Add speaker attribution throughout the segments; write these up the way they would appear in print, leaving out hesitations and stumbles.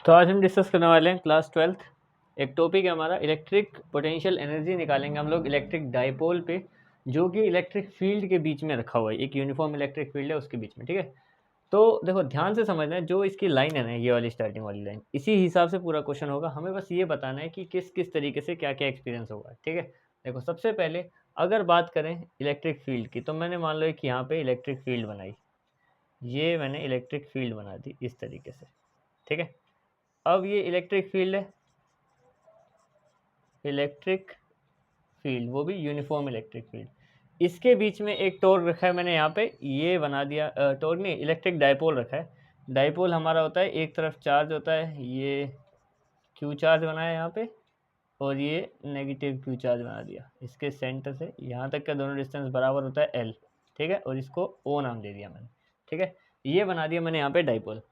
Speaker 1: तो आज हम डिस्कस करने वाले हैं क्लास 12th। एक टॉपिक है हमारा इलेक्ट्रिक पोटेंशियल एनर्जी निकालेंगे हम लोग इलेक्ट्रिक डाइपोल पे, जो कि इलेक्ट्रिक फील्ड के बीच में रखा हुआ है। एक यूनिफॉर्म इलेक्ट्रिक फील्ड है उसके बीच में, ठीक है। तो देखो ध्यान से समझना है, जो इसकी लाइन है ना, ये वाली स्टार्टिंग वाली लाइन, इसी हिसाब से पूरा क्वेश्चन होगा। हमें बस ये बताना है कि किस किस तरीके से क्या क्या एक्सपीरियंस होगा, ठीक है। देखो सबसे पहले अगर बात करें इलेक्ट्रिक फील्ड की, तो मैंने मान लो कि यहाँ पे इलेक्ट्रिक फील्ड बनाई, ये मैंने इलेक्ट्रिक फील्ड बना दी इस तरीके से, ठीक है। अब ये इलेक्ट्रिक फील्ड है, इलेक्ट्रिक फील्ड, वो भी यूनिफॉर्म इलेक्ट्रिक फील्ड। इसके बीच में एक टॉर्क रखा है मैंने यहाँ पे, ये बना दिया, टॉर्क नहीं, इलेक्ट्रिक डाइपोल रखा है। डाइपोल हमारा होता है एक तरफ चार्ज होता है, ये क्यू चार्ज बनाया यहाँ पे, और ये नेगेटिव क्यू चार्ज बना दिया। इसके सेंटर से यहाँ तक का दोनों डिस्टेंस बराबर होता है एल, ठीक है, और इसको ओ नाम दे दिया मैंने, ठीक है। ये बना दिया मैंने यहाँ पे डाइपोल।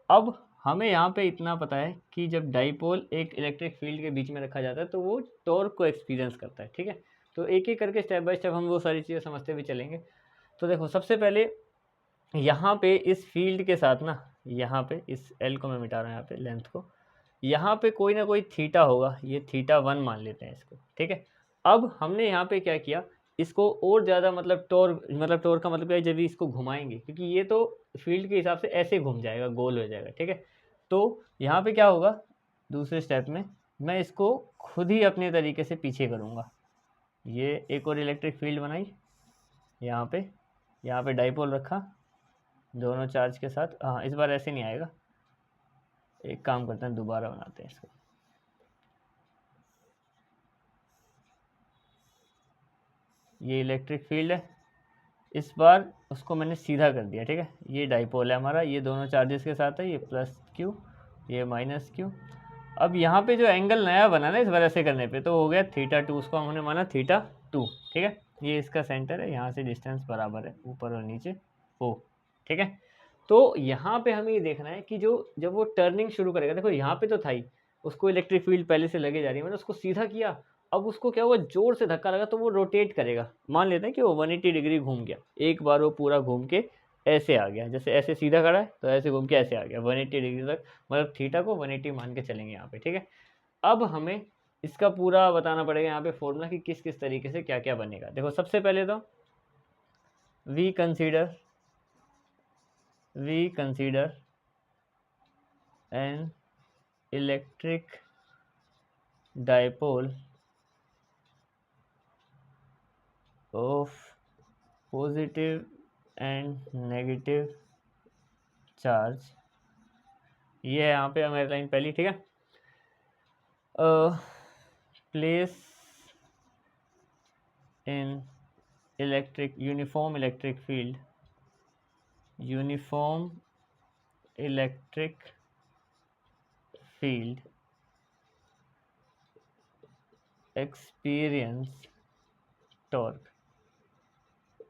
Speaker 1: अब हमें यहाँ पे इतना पता है कि जब डाइपोल एक इलेक्ट्रिक फील्ड के बीच में रखा जाता है तो वो टॉर्क को एक्सपीरियंस करता है, ठीक है। तो एक एक करके स्टेप बाय स्टेप हम वो सारी चीज़ें समझते भी चलेंगे। तो देखो सबसे पहले यहाँ पे इस फील्ड के साथ ना, यहाँ पे इस एल को मैं मिटा रहा हूँ, यहाँ पे लेंथ को, यहाँ पे कोई ना कोई थीटा होगा, ये θ1 मान लेते हैं इसको, ठीक है। अब हमने यहाँ पे क्या किया, इसको और ज़्यादा मतलब टॉर्क का मतलब क्या है, जब इसको घुमाएंगे, क्योंकि ये तो फील्ड के हिसाब से ऐसे घूम जाएगा, गोल हो जाएगा, ठीक है। तो यहाँ पे क्या होगा, दूसरे स्टेप में मैं इसको खुद ही अपने तरीके से पीछे करूँगा। ये एक और इलेक्ट्रिक फील्ड बनाई यहाँ पे डाइपोल रखा दोनों चार्ज के साथ। हाँ, इस बार ऐसे नहीं आएगा, एक काम करते हैं, दोबारा बनाते हैं इसको। ये इलेक्ट्रिक फील्ड है, इस बार उसको मैंने सीधा कर दिया, ठीक है। ये डाइपोल है हमारा, ये दोनों चार्जेस के साथ है, ये प्लस क्यू, ये माइनस क्यू। अब यहाँ पे जो एंगल नया बना ना इस बार ऐसे करने पे, तो हो गया θ2, उसको हमने माना θ2, ठीक है। ये इसका सेंटर है, यहाँ से डिस्टेंस बराबर है ऊपर और नीचे ओ, ठीक है। तो यहाँ पे हमें ये देखना है कि जब वो टर्निंग शुरू करेगा, देखो यहाँ पे तो था ही, उसको इलेक्ट्रिक फील्ड पहले से लगे जा रही है, मैंने उसको सीधा किया। अब उसको क्या हुआ, जोर से धक्का लगा तो वो रोटेट करेगा। मान लेते हैं कि वो 180 डिग्री घूम गया, एक बार वो पूरा घूम के ऐसे आ गया, जैसे ऐसे सीधा खड़ा है तो ऐसे घूम के ऐसे आ गया 180 डिग्री तक, मतलब थीटा को 180 मान के चलेंगे यहाँ पे, ठीक है। अब हमें इसका पूरा बताना पड़ेगा यहाँ पे फॉर्मूला कि किस किस तरीके से क्या क्या बनेगा। देखो सबसे पहले तो we consider an electric dipole of positive and negative charge. ये है यहाँ पे हमारी लाइन पहली, ठीक है। Place in uniform electric field experience torque.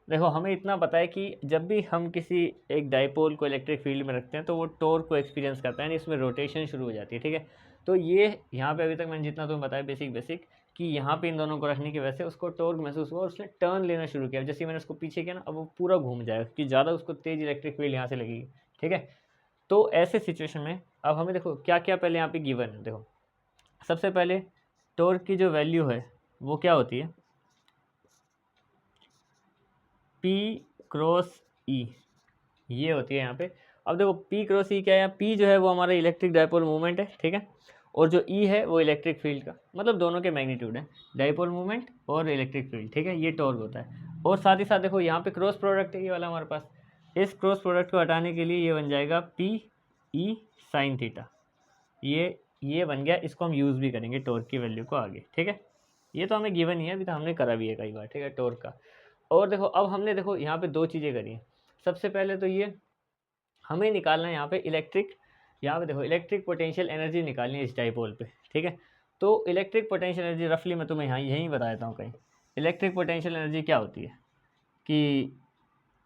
Speaker 1: देखो हमें इतना पता है कि जब भी हम किसी एक डाइपोल को इलेक्ट्रिक फील्ड में रखते हैं तो वो टॉर्क को एक्सपीरियंस करता है, यानी इसमें रोटेशन शुरू हो जाती है, ठीक है। तो ये यहाँ पे अभी तक मैंने जितना तुम्हें बताया बेसिक कि यहाँ पे इन दोनों को रखने की वजह से उसको टॉर्क महसूस हुआ और उसने टर्न लेना शुरू किया। जैसे मैंने उसको पीछे किया ना, अब वो पूरा घूम जाएगा कि ज़्यादा उसको तेज इलेक्ट्रिक फील्ड यहाँ से लगेगी, ठीक है। तो ऐसे सिचुएशन में अब हमें देखो क्या क्या पहले यहाँ पे गिवन है। देखो सबसे पहले टॉर्क की जो वैल्यू है वो क्या होती है, P क्रॉस E, ये होती है यहाँ पे। अब देखो P क्रॉस E क्या है, P जो है वो हमारा इलेक्ट्रिक डाइपोल मूवमेंट है, ठीक है, और जो E है वो इलेक्ट्रिक फील्ड का, मतलब दोनों के मैग्नीट्यूड है, डाइपोल मूवमेंट और इलेक्ट्रिक फील्ड, ठीक है। ये टॉर्क होता है। और साथ ही साथ देखो यहाँ पे क्रॉस प्रोडक्ट है ये वाला हमारे पास, इस क्रॉस प्रोडक्ट को हटाने के लिए ये बन जाएगा P E साइन थीटा, ये बन गया। इसको हम यूज़ भी करेंगे टॉर्क की वैल्यू को आगे, ठीक है। ये तो हमें गिवन ही है, अभी तो हमने करा भी है कई बार, ठीक है, टॉर्क का। और देखो अब हमने देखो यहाँ पे दो चीज़ें करी हैं। सबसे पहले तो ये हमें निकालना है यहाँ पे देखो इलेक्ट्रिक पोटेंशियल एनर्जी निकालनी है इस डाइपोल पे, ठीक है। तो इलेक्ट्रिक पोटेंशियल एनर्जी रफली मैं तुम्हें यहाँ यहीं बता देता हूँ कहीं। इलेक्ट्रिक पोटेंशियल एनर्जी क्या होती है कि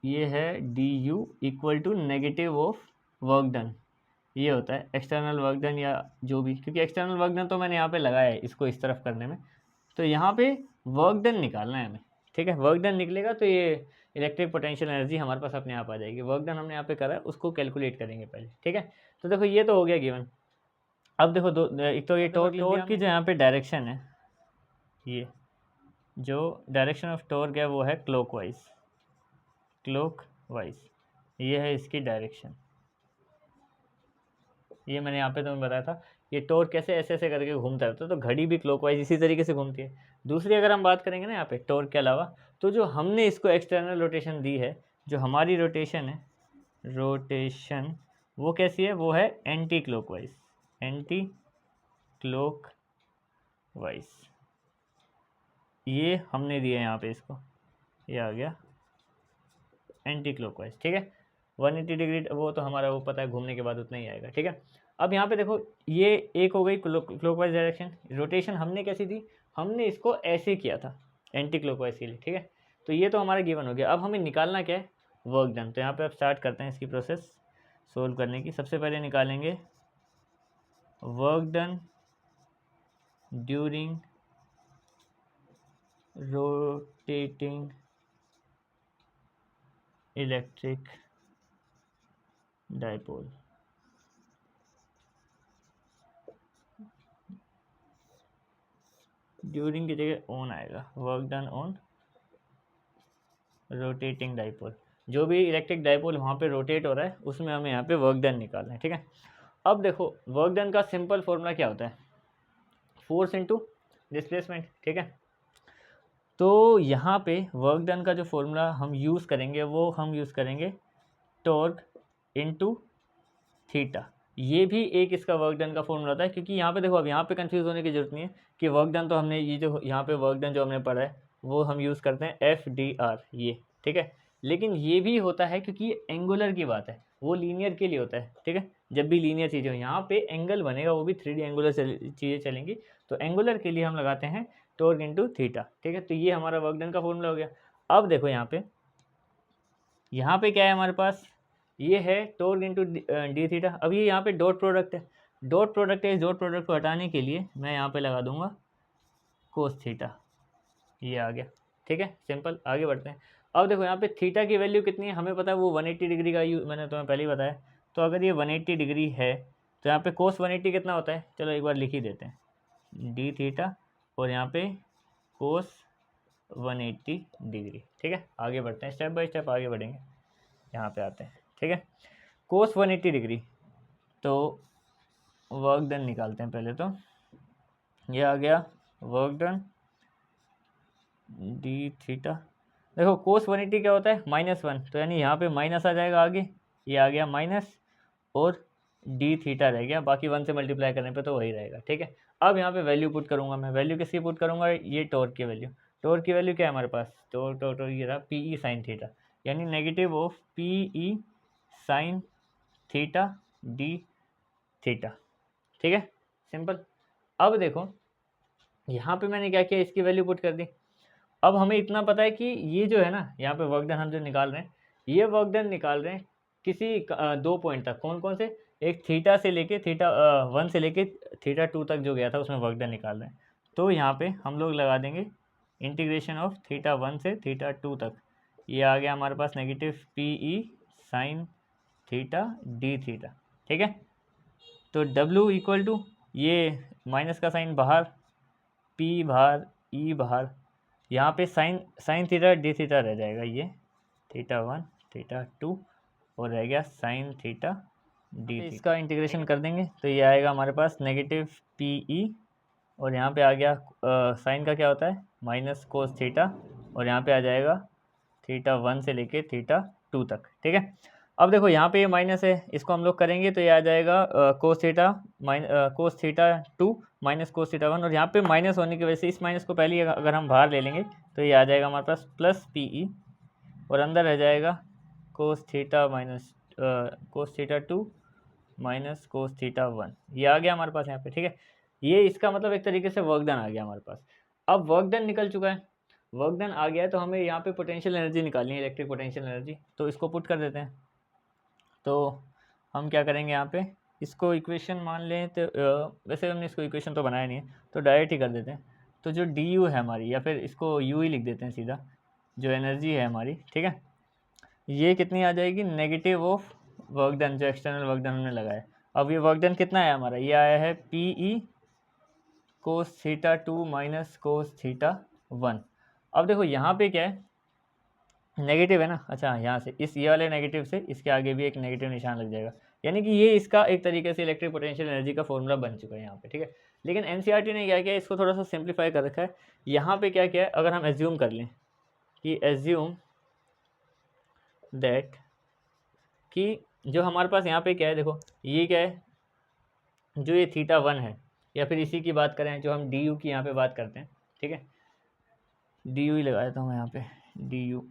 Speaker 1: ये है du equal to negative of work done, ये होता है एक्सटर्नल वर्क डन या जो भी, क्योंकि एक्सटर्नल वर्क डन तो मैंने यहाँ पे लगाया है इसको इस तरफ करने में, तो यहाँ पे वर्क डन निकालना है हमें, ठीक है। वर्क डन निकलेगा तो ये इलेक्ट्रिक पोटेंशियल एनर्जी हमारे पास अपने आप आ जाएगी। वर्क डन हमने यहाँ पे करा है, उसको कैलकुलेट करेंगे पहले, ठीक है। तो देखो ये तो हो गया गिवन। अब देखो एक तो ये टॉर्क की जो यहाँ पे डायरेक्शन है, ये जो डायरेक्शन ऑफ टॉर्क है वो है क्लॉकवाइज, ये है इसकी डायरेक्शन। ये मैंने यहाँ पे तुम्हें बताया था, ये टॉर्क कैसे ऐसे ऐसे करके घूमता रहता है, तो घड़ी भी क्लॉकवाइज इसी तरीके से घूमती है। दूसरी अगर हम बात करेंगे ना यहाँ पे टॉर्क के अलावा, तो जो हमने इसको एक्सटर्नल रोटेशन दी है, जो हमारी रोटेशन है, रोटेशन वो कैसी है, वो है एंटी क्लॉकवाइज, एंटी क्लॉकवाइज। ये हमने दिया यहाँ पे इसको, ये आ गया एंटी क्लॉकवाइज, ठीक है। 180 डिग्री वो तो हमारा वो पता है, घूमने के बाद उतना ही आएगा, ठीक है। अब यहाँ पे देखो, ये एक हो गई क्लॉकवाइज डायरेक्शन। रोटेशन हमने कैसी दी, हमने इसको ऐसे किया था एंटी क्लॉकवाइज के लिए, ठीक है। तो ये तो हमारा गिवन हो गया। अब हमें निकालना क्या है, वर्क डन। तो यहाँ पे अब स्टार्ट करते हैं इसकी प्रोसेस सोल्व करने की। सबसे पहले निकालेंगे work done during rotating electric dipole. During की जगह ऑन आएगा, work done on rotating dipole. जो भी इलेक्ट्रिक डाइपोल वहाँ पे रोटेट हो रहा है उसमें हमें यहाँ पे वर्क डन निकालना है, ठीक है। अब देखो वर्क डन का सिंपल फॉर्मूला क्या होता है, फोर्स इनटू डिस्प्लेसमेंट, ठीक है। तो यहाँ पे वर्क डन का जो फॉर्मूला हम यूज़ करेंगे वो हम यूज़ करेंगे टॉर्क इनटू थीटा। ये भी एक इसका वर्क डन का फॉर्मूला होता है, क्योंकि यहाँ पे देखो, अब यहाँ पे कंफ्यूज होने की जरूरत नहीं है कि वर्क डन तो हमने ये जो यहाँ पे वर्क डन जो हमने पढ़ा है वो हम यूज़ करते हैं FDR, ये ठीक है। लेकिन ये भी होता है क्योंकि ये एंगुलर की बात है, वो लीनियर के लिए होता है, ठीक है। जब भी लीनियर चीज़ें हो, यहाँ पे एंगल बनेगा, वो भी 3D एंगुलर चीज़ें चलेंगी, तो एंगुलर के लिए हम लगाते हैं टॉर्क इनटू थीटा, ठीक है। तो ये हमारा वर्क डन का फॉर्मूला हो गया। अब देखो यहाँ पे क्या है हमारे पास, ये है टॉर्क इनटू डी थीटा। अब ये यहाँ पे डॉट प्रोडक्ट है, डॉट प्रोडक्ट है, इस डॉट प्रोडक्ट को हटाने के लिए मैं यहाँ पे लगा दूंगा कोस थीटा, ये आ गया, ठीक है। सिंपल, आगे बढ़ते हैं। अब देखो यहाँ पे थीटा की वैल्यू कितनी है, हमें पता है वो 180 डिग्री का मैंने तुम्हें पहले ही बताया। तो अगर ये 180 डिग्री है तो यहाँ पे कोस 180 कितना होता है, चलो एक बार लिख ही देते हैं, डी थीटा, और यहाँ पे कोस 180 डिग्री, ठीक है। आगे बढ़ते हैं, स्टेप बाय स्टेप आगे बढ़ेंगे, यहाँ पे आते हैं, ठीक है। कोस 180 डिग्री, तो वर्क डन निकालते हैं पहले। तो ये आ गया वर्क डन डी थीटा। देखो कोस 180 क्या होता है, -1, तो यानी यहाँ पे माइनस आ जाएगा आगे, ये आ गया माइनस, और डी थीटा रह गया, बाकी 1 से मल्टीप्लाई करने पे तो वही रहेगा, ठीक है। अब यहाँ पे वैल्यू पुट करूँगा मैं, वैल्यू किसकी पुट करूँगा, ये टॉर्क की वैल्यू। टॉर्क की वैल्यू क्या है हमारे पास, तो ये रहा PE साइन थीटा, यानी negative of PE sine theta d theta, ठीक है, सिंपल। अब देखो यहाँ पे मैंने क्या किया, इसकी वैल्यू पुट कर दी। अब हमें इतना पता है कि ये जो है ना, यहाँ पे वर्क डन हम जो निकाल रहे हैं, ये वर्क डन निकाल रहे हैं किसी 2 पॉइंट तक, कौन कौन से, एक थीटा से लेके थीटा 1 से लेके थीटा 2 तक जो गया था उसमें वर्क डन निकाल रहे हैं। तो यहाँ पे हम लोग लगा देंगे इंटीग्रेशन ऑफ थीटा 1 से थीटा 2 तक, ये आ गया हमारे पास negative PE sine theta d theta, ठीक है। तो W इक्वल टू, ये माइनस का साइन बाहर, P बाहर, E बाहर, यहाँ पे साइन थीटा डी थीटा रह जाएगा, ये थीटा 1 थीटा 2, और रह गया साइन थीटा डी थीटा। इसका इंटीग्रेशन कर देंगे तो ये आएगा हमारे पास नेगेटिव PE, और यहाँ पे आ गया साइन का क्या होता है, माइनस कोस थीटा, और यहाँ पे आ जाएगा थीटा 1 से लेके थीटा 2 तक, ठीक है। अब देखो यहाँ पे ये माइनस है, इसको हम लोग करेंगे तो ये आ जाएगा cos theta 2 minus cos theta 1, और यहाँ पे माइनस होने की वजह से इस माइनस को पहले अगर हम बाहर ले लेंगे तो ये आ जाएगा हमारे पास प्लस PE, और अंदर रह जाएगा cos theta minus cos theta 2 minus cos theta 1, ये आ गया हमारे पास यहाँ पे, ठीक है। ये इसका मतलब एक तरीके से वर्क डन आ गया हमारे पास। अब वर्क डन निकल चुका है, वर्क डन आ गया है, तो हमें यहाँ पे पोटेंशियल एनर्जी निकालनी है, इलेक्ट्रिक पोटेंशियल एनर्जी, तो इसको पुट कर देते हैं। तो हम क्या करेंगे यहाँ पे, इसको इक्वेशन मान लें, तो वैसे हमने इसको इक्वेशन तो बनाया नहीं है, तो डायरेक्ट ही कर देते हैं। तो जो DU है हमारी, या फिर इसको U ही लिख देते हैं सीधा, जो एनर्जी है हमारी, ठीक है, ये कितनी आ जाएगी, नेगेटिव ऑफ वर्क डन, जो एक्सटर्नल वर्क डन हमने लगाया, अब ये वर्क डन कितना है हमारा, ये आया है PE cos theta 2 minus cos theta 1। अब देखो यहाँ पे क्या है, नेगेटिव है ना, अच्छा यहाँ से इस ये वाले नेगेटिव से इसके आगे भी एक नेगेटिव निशान लग जाएगा, यानी कि ये इसका एक तरीके से इलेक्ट्रिक पोटेंशियल एनर्जी का फॉर्मूला बन चुका है यहाँ पे, ठीक है। लेकिन एनसीईआरटी ने क्या किया, इसको थोड़ा सा सिंप्लीफाई कर रखा है। यहाँ पे क्या किया है, अगर हम एज्यूम कर लें कि एज्यूम दैट कि जो हमारे पास यहाँ पे क्या है, देखो ये क्या है, जो ये थीटा 1 है, या फिर इसी की बात करें जो हम डी यू की यहाँ पे बात करते हैं, ठीक है, डी यू ही लगा देता हूँ मैं यहाँ पे, डी यू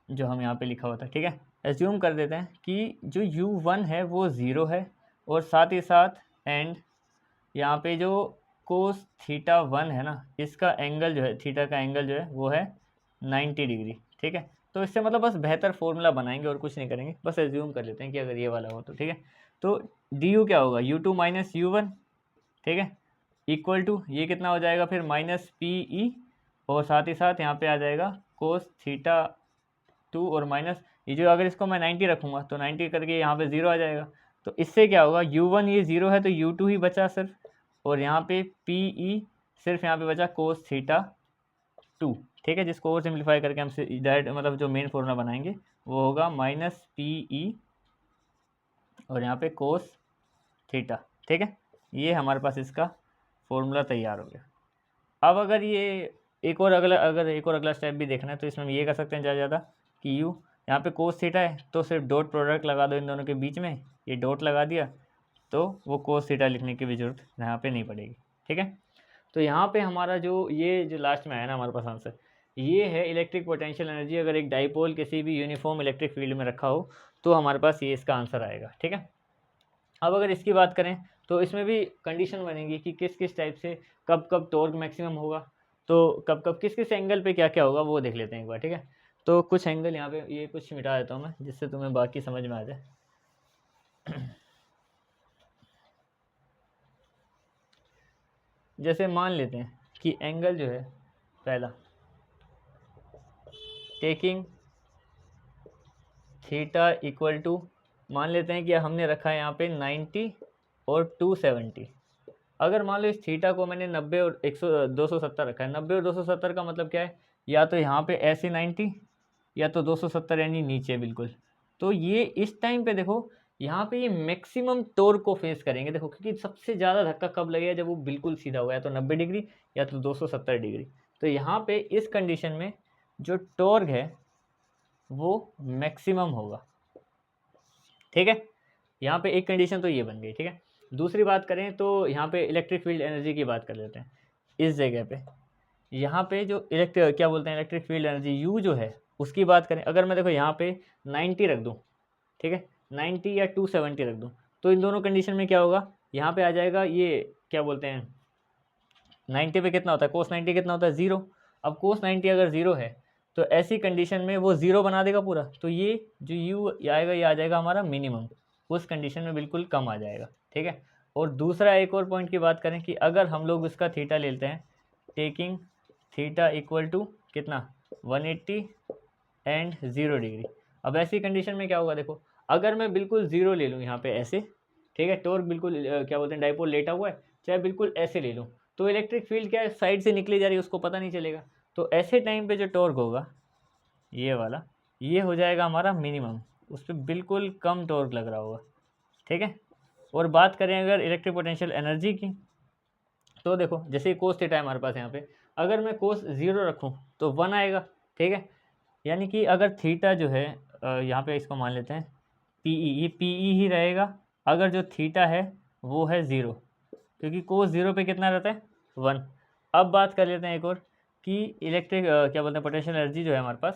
Speaker 1: जो हम यहाँ पे लिखा होता है, ठीक है। एज्यूम कर देते हैं कि जो u1 है वो 0 है, और साथ ही साथ एंड यहाँ पे जो कोस थीटा 1 है ना, इसका एंगल जो है, थीटा का एंगल जो है वो है 90 डिग्री, ठीक है। तो इससे मतलब बस बेहतर फॉर्मूला बनाएंगे और कुछ नहीं करेंगे, बस एज्यूम कर लेते हैं कि अगर ये वाला हो तो, ठीक है। तो डी यू क्या होगा, u2 माइनस u1, ठीक है, इक्वल टू ये कितना हो जाएगा फिर माइनस PE, और साथ ही साथ यहाँ पे आ जाएगा कोस थीटा 2 और माइनस ये जो, अगर इसको मैं 90 रखूँगा तो 90 करके यहाँ पे 0 आ जाएगा। तो इससे क्या होगा, u1 ये 0 है तो u2 ही बचा सिर्फ, और यहाँ पे PE सिर्फ यहाँ पे बचा कोस थीटा 2, ठीक है, जिसको और सिंप्लीफाई करके हम डायरेक्ट मतलब जो मेन फॉर्मूला बनाएंगे वो होगा माइनस PE और यहाँ पे कोस थीटा, ठीक है। ये हमारे पास इसका फॉर्मूला तैयार हो गया। अब अगर ये एक और अगला स्टेप भी देखना है तो इसमें हम ये कर सकते हैं ज़्यादा कि यू यहाँ पे कोस थीटा है तो सिर्फ डॉट प्रोडक्ट लगा दो इन दोनों के बीच में, ये डॉट लगा दिया तो वो कोस थीटा लिखने की भी जरूरत यहाँ पे नहीं पड़ेगी, ठीक है। तो यहाँ पे हमारा जो ये जो लास्ट में आया ना हमारे पास आंसर, ये है इलेक्ट्रिक पोटेंशियल एनर्जी अगर एक डाइपोल किसी भी यूनिफॉर्म इलेक्ट्रिक फील्ड में रखा हो तो हमारे पास ये इसका आंसर आएगा, ठीक है। अब अगर इसकी बात करें तो इसमें भी कंडीशन बनेगी कि किस किस टाइप से कब कब टॉर्क मैक्सिमम होगा, तो कब कब किस किस एंगल पे क्या क्या होगा वो देख लेते हैं एक बार, ठीक है। तो कुछ एंगल यहाँ पे ये कुछ मिटा देता हूँ मैं जिससे तुम्हें बाकी समझ में आ जाए। जैसे मान लेते हैं कि एंगल जो है पहला टेकिंग थीटा इक्वल टू, मान लेते हैं कि हमने रखा है यहाँ पे 90 और 270। अगर मान लो इस थीटा को मैंने 90 और 270 रखा है, 90 और 270 का मतलब क्या है, या तो यहाँ पे ऐसे 90 या तो 270 यानी नीचे बिल्कुल। तो ये इस टाइम पे देखो यहाँ पे ये मैक्सिमम टॉर्क को फेस करेंगे, देखो क्योंकि सबसे ज़्यादा धक्का कब लगेगा, जब वो बिल्कुल सीधा होगा, या तो 90 डिग्री या तो 270 डिग्री। तो यहाँ पे इस कंडीशन में जो टॉर्क है वो मैक्सिमम होगा, ठीक है। यहाँ पे एक कंडीशन तो ये बन गई, ठीक है। दूसरी बात करें तो यहाँ पे इलेक्ट्रिक फील्ड एनर्जी की बात कर लेते हैं। इस जगह पे यहाँ पे जो क्या बोलते हैं इलेक्ट्रिक फील्ड एनर्जी यू जो है उसकी बात करें, अगर मैं देखो यहाँ पे 90 रख दूँ, ठीक है, 90 या 270 रख दूँ, तो इन दोनों कंडीशन में क्या होगा, यहाँ पे आ जाएगा ये क्या बोलते हैं 90 पे कितना होता है, कोस 90 कितना होता है 0। अब कोस 90 अगर 0 है तो ऐसी कंडीशन में वो 0 बना देगा पूरा, तो ये जो यू आएगा ये आ जाएगा हमारा मिनिमम, उस कंडीशन में बिल्कुल कम आ जाएगा, ठीक है। और दूसरा एक और पॉइंट की बात करें कि अगर हम लोग उसका थीटा लेते हैं टेकिंग थीटा इक्वल टू कितना 180 एंड 0 डिग्री। अब ऐसी कंडीशन में क्या होगा, देखो अगर मैं बिल्कुल 0 ले लूँ यहाँ पे ऐसे, ठीक है, टॉर्क बिल्कुल क्या बोलते हैं डाइपोल लेटा हुआ है, चाहे बिल्कुल ऐसे ले लूँ तो इलेक्ट्रिक फील्ड क्या है साइड से निकली जा रही है उसको पता नहीं चलेगा। तो ऐसे टाइम पे जो टॉर्क होगा ये वाला, ये हो जाएगा हमारा मिनिमम, उस पर बिल्कुल कम टॉर्क लग रहा होगा, ठीक है। और बात करें अगर इलेक्ट्रिक पोटेंशियल एनर्जी की तो देखो जैसे कोस थीटा है हमारे पास यहाँ पे, अगर मैं कोस 0 रखूँ तो 1 आएगा, ठीक है। यानी कि अगर थीटा जो है यहाँ पे इसको मान लेते हैं PE, ये PE ही रहेगा अगर जो थीटा है वो है 0, क्योंकि कोस 0 पे कितना रहता है 1। अब बात कर लेते हैं एक और कि इलेक्ट्रिक क्या बोलते हैं पोटेंशियल एनर्जी जो है हमारे पास,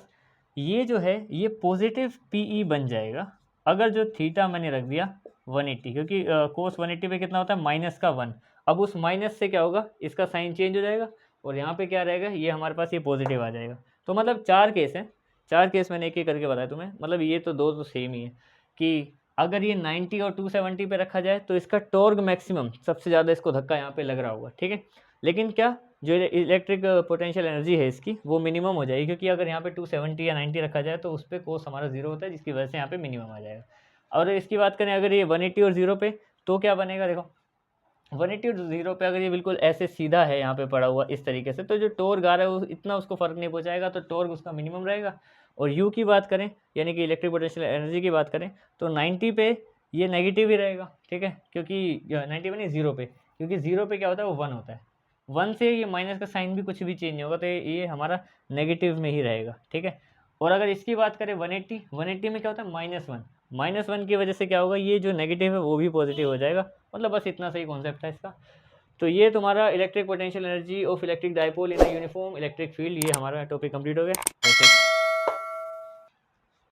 Speaker 1: ये जो है ये पॉजिटिव PE बन जाएगा अगर जो थीटा मैंने रख दिया 180, क्योंकि कोस 180 पे कितना होता है माइनस का 1। अब उस माइनस से क्या होगा, इसका साइन चेंज हो जाएगा और यहाँ पे क्या रहेगा, ये हमारे पास ये पॉजिटिव आ जाएगा। तो मतलब 4 केस हैं, 4 केस मैंने एक एक करके बताया तुम्हें, मतलब ये तो दो तो सेम ही है कि अगर ये 90 और 270 पे रखा जाए तो इसका टॉर्क मैक्सिमम सबसे ज़्यादा इसको धक्का यहाँ पे लग रहा होगा, ठीक है। लेकिन क्या जो इलेक्ट्रिक पोटेंशियल एनर्जी है इसकी वो मिनिमम हो जाएगी, क्योंकि अगर यहाँ पे 270 या 90 रखा जाए तो उस पर कोस हमारा 0 होता है, जिसकी वजह से यहाँ पे मिनिमम आ जाएगा। और इसकी बात करें अगर ये 180 और 0 पे, तो क्या बनेगा, देखो 180 और 0 पे अगर ये बिल्कुल ऐसे सीधा है यहाँ पे पड़ा हुआ इस तरीके से, तो जो टॉर्क आ रहा है इतना उसको फ़र्क नहीं पहुँचाएगा, तो टॉर्क उसका मिनिमम रहेगा। और यू की बात करें, यानी कि इलेक्ट्रिक पोटेंशियल एनर्जी की बात करें, तो 90 पे ये नेगेटिव ही रहेगा, ठीक है, क्योंकि 90 पे नहीं 0 पे, क्योंकि 0 पे क्या होता है, वो 1 होता है। 1 से ये माइनस का साइन भी कुछ भी चेंज नहीं होगा, तो ये हमारा नेगेटिव में ही रहेगा, ठीक है। और अगर इसकी बात करें 180 में क्या होता है, -1, -1 की वजह से क्या होगा, ये जो नेगेटिव है वो भी पॉजिटिव हो जाएगा। मतलब बस इतना सही कॉन्सेप्ट है इसका। तो ये तुम्हारा electric potential energy of electric dipole in a uniform electric field, ये हमारा टॉपिक कंप्लीट हो गया।